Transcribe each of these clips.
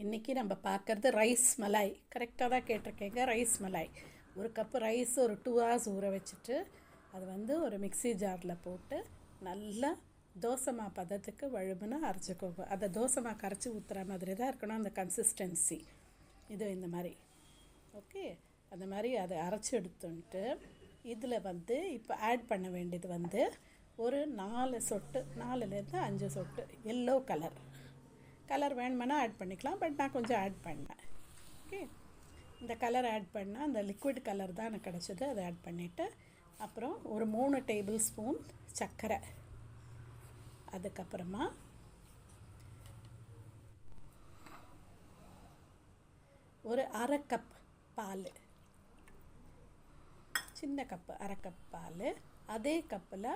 இன்றைக்கி நம்ம பார்க்குறது ரைஸ் மலாய். கரெக்டாக தான் கேட்டிருக்கேங்க. ரைஸ் மலாய் ஒரு கப்பு ரைஸ் ஒரு 2 hours ஊற வச்சுட்டு அது ஒரு மிக்ஸி ஜாரில் போட்டு நல்லா தோசைமா பதத்துக்கு வழுவுன்னு அரைச்சிக்கோங்க. அதை தோசைமா கரைச்சி ஊற்றுற மாதிரி தான் இருக்கணும் அந்த கன்சிஸ்டன்சி. இது இந்த மாதிரி ஓகே. அந்த மாதிரி அதை அரைச்சி எடுத்துன்ட்டு இதில் இப்போ ஆட் பண்ண வேண்டியது ஒரு 4 சொட்டு 4லேருந்து 5 சொட்டு எல்லோ கலர் வேணுமென்னா ஆட் பண்ணிக்கலாம். பட் நான் கொஞ்சம் ஆட் பண்ணேன். ஓகே, இந்த கலர் ஆட் பண்ணால் அந்த லிக்விட் கலர் தான் எனக்கு கிடச்சிது. அதை ஆட் பண்ணிவிட்டு அப்புறம் ஒரு 3 டேபிள் ஸ்பூன் சர்க்கரை, அதுக்கப்புறமா ஒரு 1/2 கப் பால், சின்ன கப்பு 1/2 கப் பால், அதே கப்பில்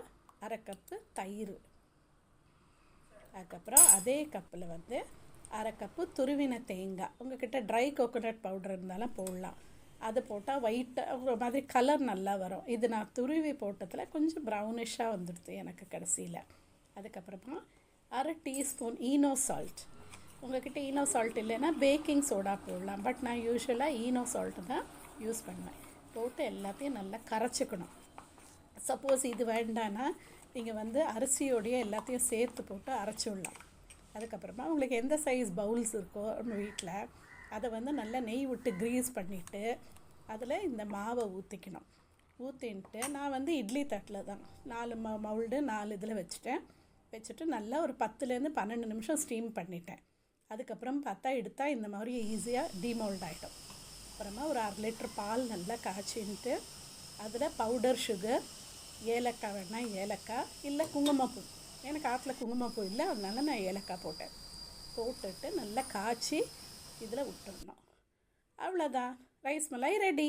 1/2 கப்பு தயிர், அதுக்கப்புறம் அதே கப்பில் 1/2 கப்பு துருவின தேங்காய். உங்கள்கிட்ட ட்ரை கோகோனட் பவுடர் இருந்தாலும் போடலாம். அது போட்டால் ஒயிட்டாக ஒரு மாதிரி கலர் நல்லா வரும். இது நான் துருவி போட்டதில் கொஞ்சம் ப்ரௌனிஷாக வந்துடுது எனக்கு கடைசியில். அதுக்கப்புறமா 1/2 டீஸ்பூன் ஈனோ சால்ட். உங்கள்கிட்ட ஈனோ சால்ட் இல்லைன்னா பேக்கிங் சோடா போடலாம். பட் நான் யூஸ்வலாக ஈனோ சால்ட்டு தான் யூஸ் பண்ணுவேன். போட்டு எல்லாத்தையும் நல்லா கரைச்சிக்கணும். சப்போஸ் இது வேண்டான்னா நீங்கள் அரிசியோடைய எல்லாத்தையும் சேர்த்து போட்டு அரைச்சி விடலாம். அதுக்கப்புறமா உங்களுக்கு எந்த சைஸ் பவுல்ஸ் இருக்கோ நம்ம வீட்டில் அதை நல்லா நெய் விட்டு க்ரீஸ் பண்ணிவிட்டு அதில் இந்த மாவை ஊற்றிக்கணும். ஊற்றின்ட்டு நான் இட்லி தட்டில் தான் 4 மவுல்டு 4 இதில் வச்சுட்டு நல்லா ஒரு 10லேருந்து 12 நிமிஷம் ஸ்டீம் பண்ணிட்டேன். அதுக்கப்புறம் பார்த்தா எடுத்தால் இந்த மாதிரி ஈஸியாக டீமோல்ட் ஆகிடும். அப்புறமா ஒரு 1/2 லிட்டர் பால் நல்லா காய்ச்சின்ட்டு அதில் பவுடர் சுகர், ஏலக்காய் வேணால் ஏலக்காய், இல்லை குங்குமப்பூ. எனக்கு ஆற்றுல குங்குமப்பூ இல்லை, அதனால நான் ஏலக்காய் போட்டுட்டு நல்லா காய்ச்சி இதில் விட்டுடணும். அவ்வளோதான், ரைஸ் மலாய் ரெடி.